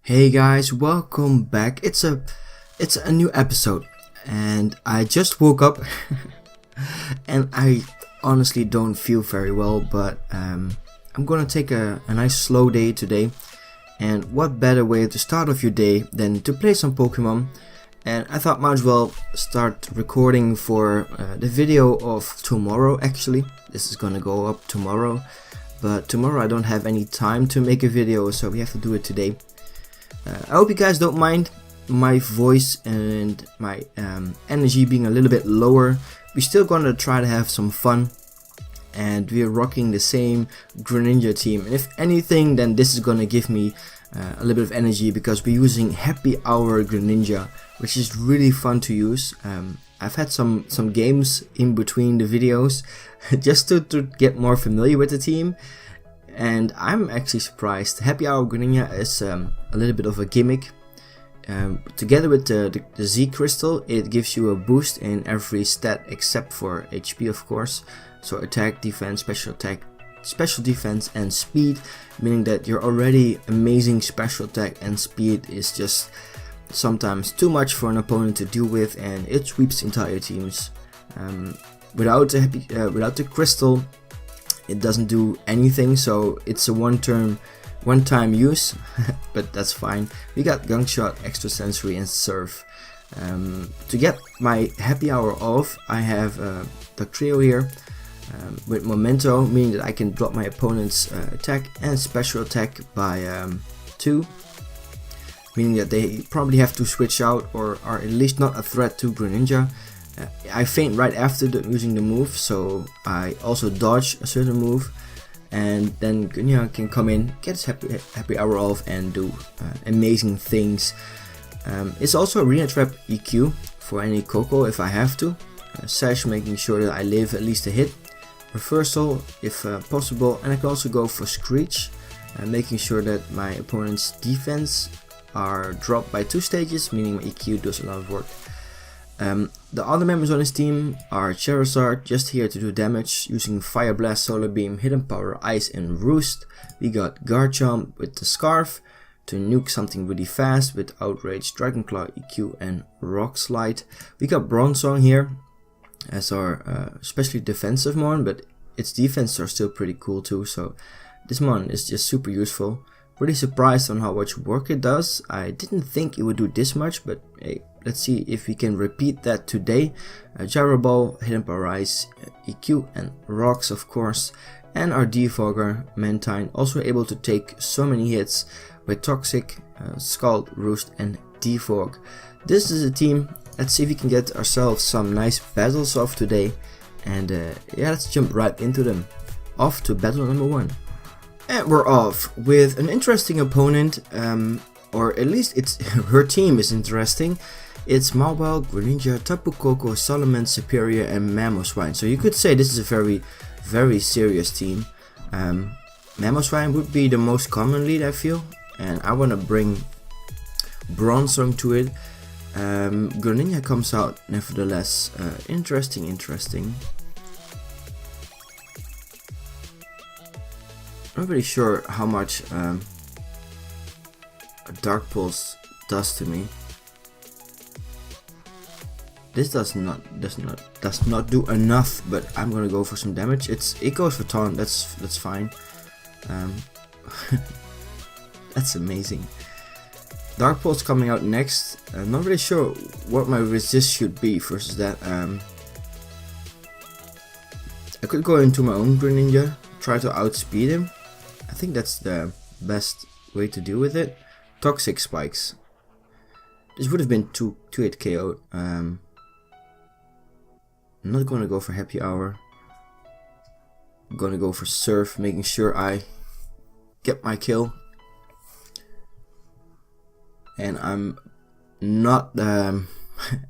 Hey guys, welcome back. It's a new episode and I just woke up and I honestly don't feel very well, but I'm gonna take a nice slow day today. And what better way to start off your day than to play some Pokemon? And I thought might as well start recording for the video of tomorrow. Actually, this is gonna go up tomorrow, but tomorrow I don't have any time to make a video, so we have to do it today. I hope you guys don't mind my voice and my energy being a little bit lower. We're still gonna try to have some fun, and we're rocking the same Greninja team. And if anything, then this is gonna give me a little bit of energy because we're using Happy Hour Greninja, which is really fun to use. I've had some games in between the videos just to get more familiar with the team. And I'm actually surprised. Happy Hour Greninja is a little bit of a gimmick. Together with the Z Crystal, it gives you a boost in every stat except for HP, of course. So attack, defense, special attack, special defense, and speed, meaning that your already amazing special attack and speed is just sometimes too much for an opponent to deal with, and it sweeps entire teams. Without the crystal, it doesn't do anything, so it's a one-time use, but that's fine. We got Gunk Shot, Extra Sensory, and Surf. To get my Happy Hour off, I have the trio here with Memento, meaning that I can drop my opponent's attack and special attack by 2, meaning that they probably have to switch out or are at least not a threat to Greninja. I faint right after using the move, so I also dodge a certain move, and then Greninja can come in, get his happy hour off, and do amazing things. It's also Arena Trap EQ for any Coco if I have to. Sash, making sure that I live at least a hit. Reversal if possible, and I can also go for Screech, making sure that my opponent's defense are dropped by 2 stages, meaning my EQ does a lot of work. The other members on his team are Charizard, just here to do damage, using Fire Blast, Solar Beam, Hidden Power, Ice, and Roost. We got Garchomp with the Scarf to nuke something really fast with Outrage, Dragon Claw, EQ, and Rock Slide. We got Bronzong here as our especially defensive mon, but its defense are still pretty cool too, so this mon is just super useful. Really surprised on how much work it does. I didn't think it would do this much, but hey, let's see if we can repeat that today. Gyro Ball, Hidden Power Ice, EQ, and Rocks, of course. And our Defogger, Mantine, also able to take so many hits with Toxic, Scald, Roost, and Defog. This is a team. Let's see if we can get ourselves some nice battles off today. And yeah, let's jump right into them. Off to battle number 1. And we're off with an interesting opponent, or at least her team is interesting. It's Mawile, Greninja, Tapu Koko, Salamence, Superior, and Mamoswine. So you could say this is a very, very serious team. Mamoswine would be the most common lead, I feel, and I want to bring Bronzong to it. Greninja comes out nevertheless. Interesting. I'm not really sure how much a Dark Pulse does to me. This does not do enough, but I'm gonna go for some damage. It goes for taunt. That's fine. That's amazing. Dark Pulse coming out next. I'm not really sure what my resist should be versus that. I could go into my own Greninja, try to outspeed him. I think that's the best way to deal with it. Toxic Spikes. This would have been 2-hit KO. I'm not gonna go for Happy Hour. I'm gonna go for Surf, making sure I get my kill. And I'm not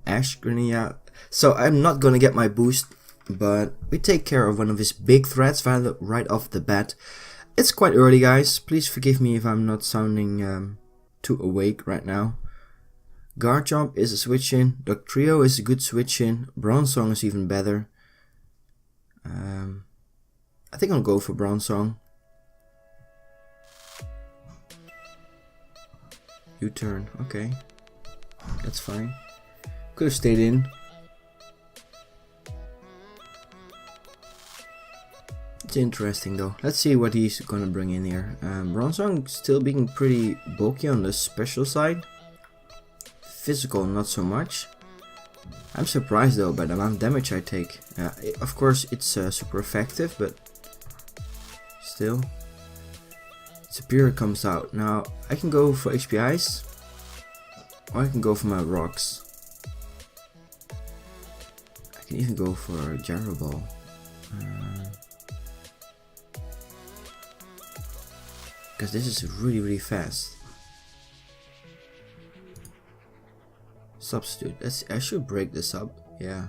Ash Greninja, so I'm not gonna get my boost. But we take care of one of his big threats right off the bat. It's quite early, guys. Please forgive me if I'm not sounding too awake right now. Garchomp is a switch in. The trio is a good switch in. Bronzong is even better. I think I'll go for Bronzong. U-turn, okay. That's fine. Could have stayed in. It's interesting though. Let's see what he's gonna bring in here. Bronzong still being pretty bulky on the special side. Physical, not so much. I'm surprised though by the amount of damage I take. Of course, it's super effective, but still. Superior comes out. Now, I can go for HPIs, or I can go for my rocks. I can even go for a Gyro Ball. Because this is really fast. Substitute. I should break this up. Yeah.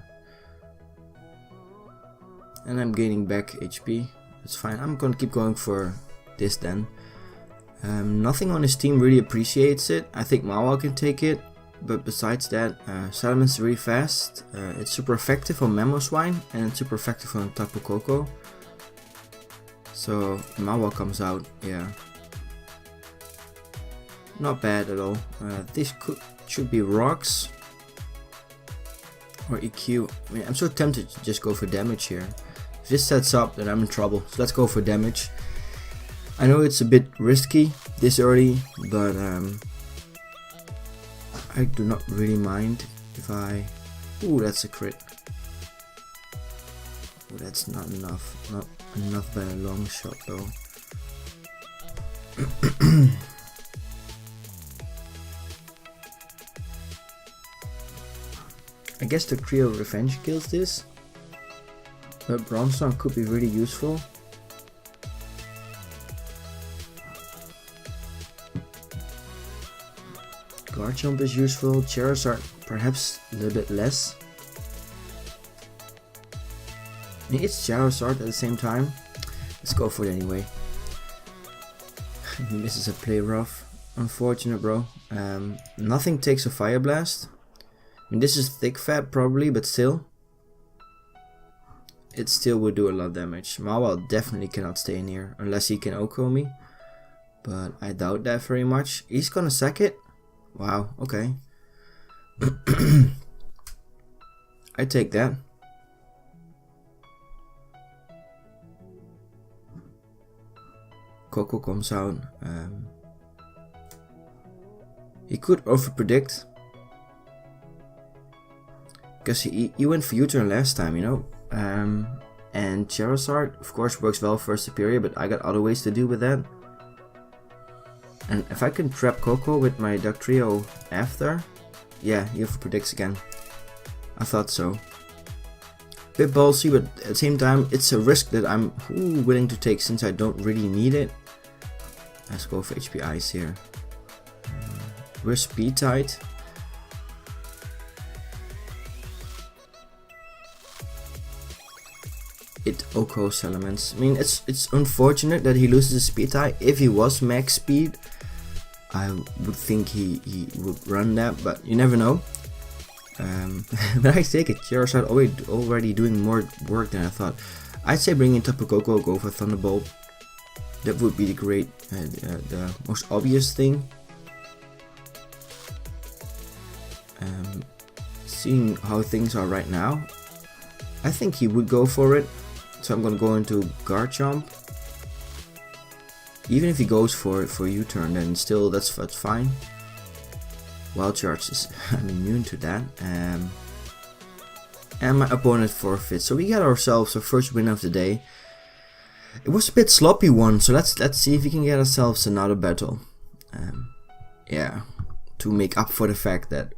And I'm gaining back HP. That's fine. I'm gonna keep going for this then. Nothing on his team really appreciates it. I think Mawa can take it. But besides that, Salaman's really fast. It's super effective on Mamoswine and it's super effective on Tapu Koko. So Mawa comes out. Yeah. Not bad at all. This should be rocks or EQ. I mean, I'm so tempted to just go for damage here. If this sets up, then I'm in trouble. So let's go for damage. I know it's a bit risky this early, but I do not really mind if I... Ooh, that's a crit. Ooh, that's not enough. Not enough by a long shot though. I guess the Trio Revenge kills this, but Bronzong could be really useful. Guard Jump is useful, Charizard perhaps a little bit less. I mean, it's Charizard at the same time. Let's go for it anyway. He misses a play rough. Unfortunate, bro. Nothing takes a Fire Blast. I mean, this is thick fat probably, but still. It still would do a lot of damage. Mawa definitely cannot stay in here unless he can Oko me. But I doubt that very much. He's gonna sack it. Wow, okay. I take that. Koko comes out. He could overpredict. Because he went for U-turn last time, you know. And Charizard, of course, works well for Superior, but I got other ways to deal with that. And if I can trap Koko with my Duck Trio after, yeah, he overpredicts again. I thought so. Bit ballsy, but at the same time, it's a risk that I'm willing to take since I don't really need it. Let's go for HP Ice here. We're speed tight. It Oko Salamence. I mean, it's unfortunate that he loses his speed tie. If he was max speed, I would think he would run that, but you never know. But I take it. Charizard already doing more work than I thought. I'd say bring in Tapu Koko, go for Thunderbolt. That would be the most obvious thing. Seeing how things are right now, I think he would go for it. So I'm gonna go into Guard Jump. Even if he goes for U-turn, then still that's fine. Wild Charge is I'm immune to that. And my opponent forfeits. So we got ourselves our first win of the day. It was a bit sloppy one, so let's see if we can get ourselves another battle. Yeah, to make up for the fact that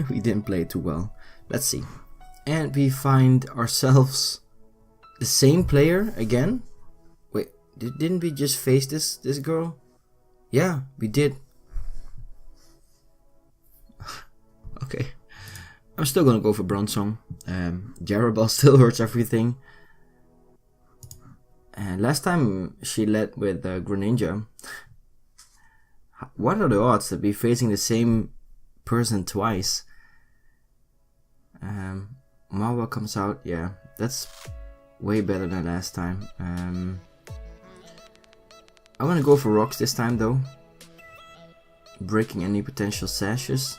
we didn't play too well. Let's see. And we find ourselves the same player again. Wait, didn't we just face this girl? Yeah, we did. Okay, I'm still gonna go for Bronzong. Gyro Ball still hurts everything. And last time she led with Greninja. What are the odds that we're facing the same person twice? Mawa comes out. Yeah, that's way better than last time. I want to go for rocks this time though. breaking any potential sashes.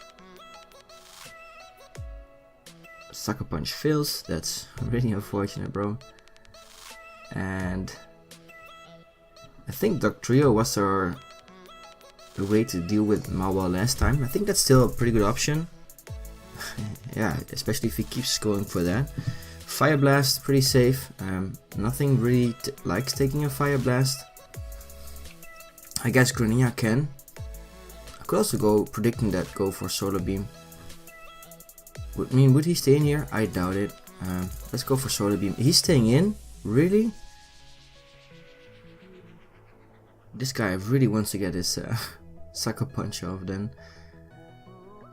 Sucker Punch fails, that's really unfortunate, bro. And I think Duck Trio was the way to deal with Mawile last time. I think that's still a pretty good option. Yeah, especially if he keeps going for that. Fire Blast, pretty safe. Nothing really likes taking a Fire Blast. I guess Greninja can. I could also go predicting that, go for Solar Beam. Would he stay in here? I doubt it. Let's go for Solar Beam. He's staying in? Really? This guy really wants to get his Sucker Punch off then.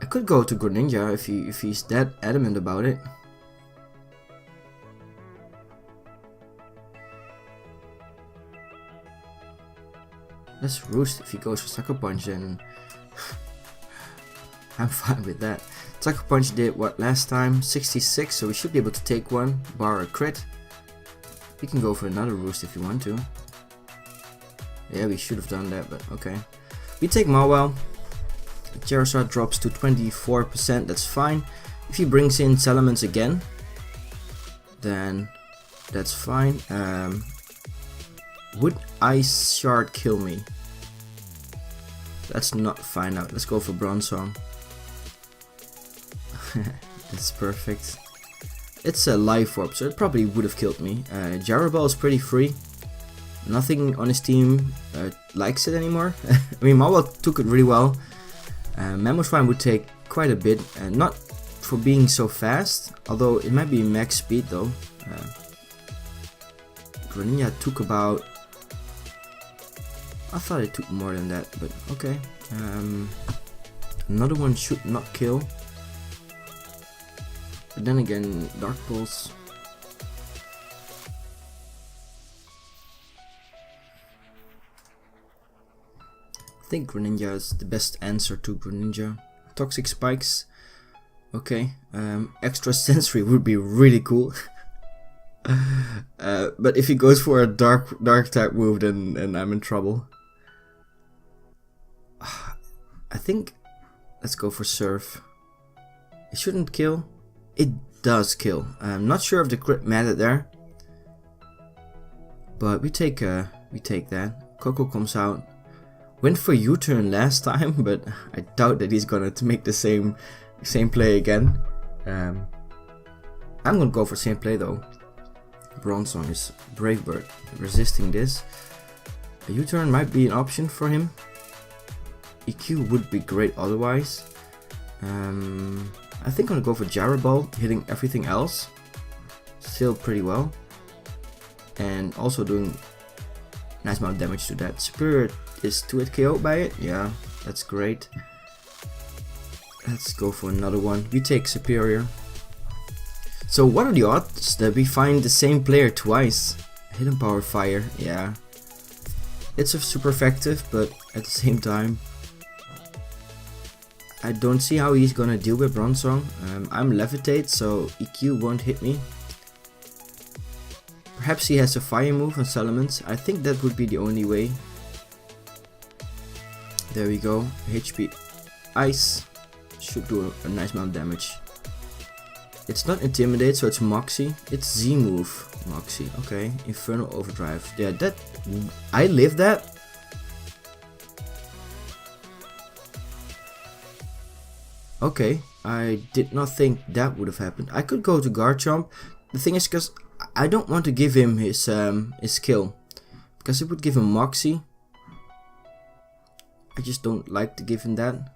I could go to Greninja if he's that adamant about it. Let's Roost. If he goes for Sucker Punch, then I'm fine with that. Sucker Punch did what last time? 66, so we should be able to take one, bar a crit. We can go for another Roost if you want to. Yeah, we should have done that, but okay. We take Mawile. Charizard drops to 24%, that's fine. If he brings in Salamence again, then that's fine. Would Ice Shard kill me? Let's not find out. Let's go for Bronzong. That's perfect. It's a Life Orb, so it probably would have killed me. Jarabal is pretty free. Nothing on his team likes it anymore. I mean, Mawile took it really well. Mamoswine would take quite a bit, not for being so fast, although it might be max speed though. Greninja took about... I thought it took more than that, but okay. Another one should not kill. But then again, Dark Pulse. I think Greninja is the best answer to Greninja. Toxic Spikes. Okay. Extra Sensory would be really cool. But if he goes for a dark type move, then I'm in trouble. I think let's go for Surf. It shouldn't kill. It does kill. I'm not sure if the crit mattered there, but we take that. Coco comes out. Went for U-turn last time, but I doubt that he's gonna make the same play again. I'm gonna go for same play though. Bronzong is Brave Bird, resisting this. A U-turn might be an option for him. EQ would be great otherwise. I think I'm gonna go for Jarabal, hitting everything else. Still pretty well. And also doing nice amount of damage to that. Spirit is 2-hit KO by it. Yeah, that's great. Let's go for another one. We take Superior. So what are the odds that we find the same player twice? Hidden Power Fire, yeah. It's super effective, but at the same time, I don't see how he's gonna deal with Bronzong. I'm Levitate, so EQ won't hit me. Perhaps he has a fire move on Salamence. I think that would be the only way. There we go. HP Ice should do a nice amount of damage. It's not Intimidate, so it's Moxie. It's Z move. Moxie. Okay. Infernal Overdrive. Yeah, that I lived that. Okay, I did not think that would have happened. I could go to Garchomp. The thing is, because I don't want to give him his skill, because it would give him Moxie. I just don't like to give him that.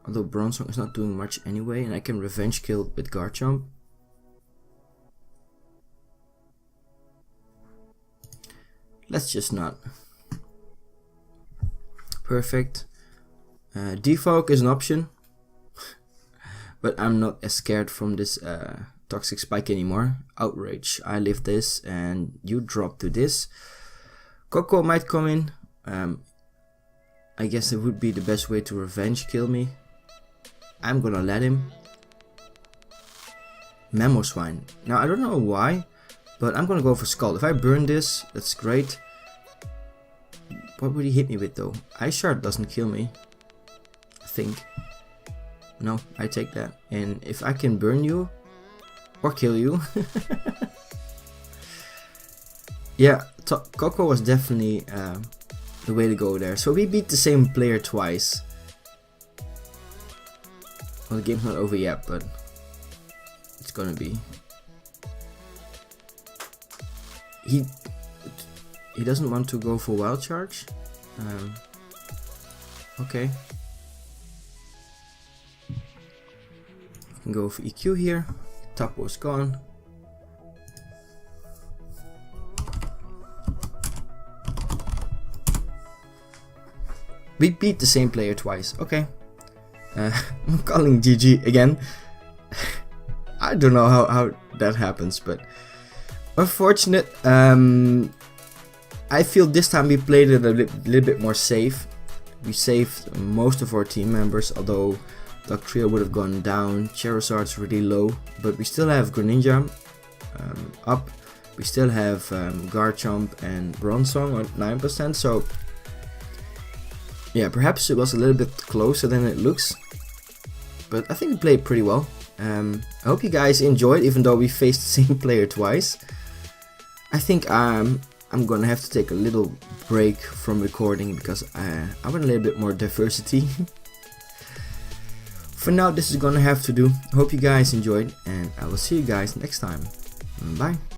Although Bronzong is not doing much anyway, and I can revenge kill with Garchomp. Let's just not. Perfect. Defog is an option. But I'm not as scared from this Toxic Spike anymore. Outrage. I live this and you drop to this. Coco might come in. I guess it would be the best way to revenge kill me. I'm gonna let him. Mamoswine. Now I don't know why, but I'm gonna go for Scald. If I burn this, that's great. What would he hit me with though? Ice Shard doesn't kill me, I think. No, I take that. And if I can burn you or kill you. Yeah, Coco was definitely the way to go there. So we beat the same player twice. Well, the game's not over yet, but it's gonna be. He doesn't want to go for wild charge. Okay. Can go for EQ here. Top was gone. We beat the same player twice. Okay. I'm calling GG again. I don't know how that happens, but unfortunate. I feel this time we played it a little bit more safe. We saved most of our team members, although Dugtrio would have gone down. Charizard's really low, but we still have Greninja up. We still have Garchomp and Bronzong at 9%, so yeah, perhaps it was a little bit closer than it looks, but I think we played pretty well. I hope you guys enjoyed, even though we faced the same player twice. I think I'm gonna have to take a little break from recording because I want a little bit more diversity. For now, this is gonna have to do. I hope you guys enjoyed, and I will see you guys next time. Bye.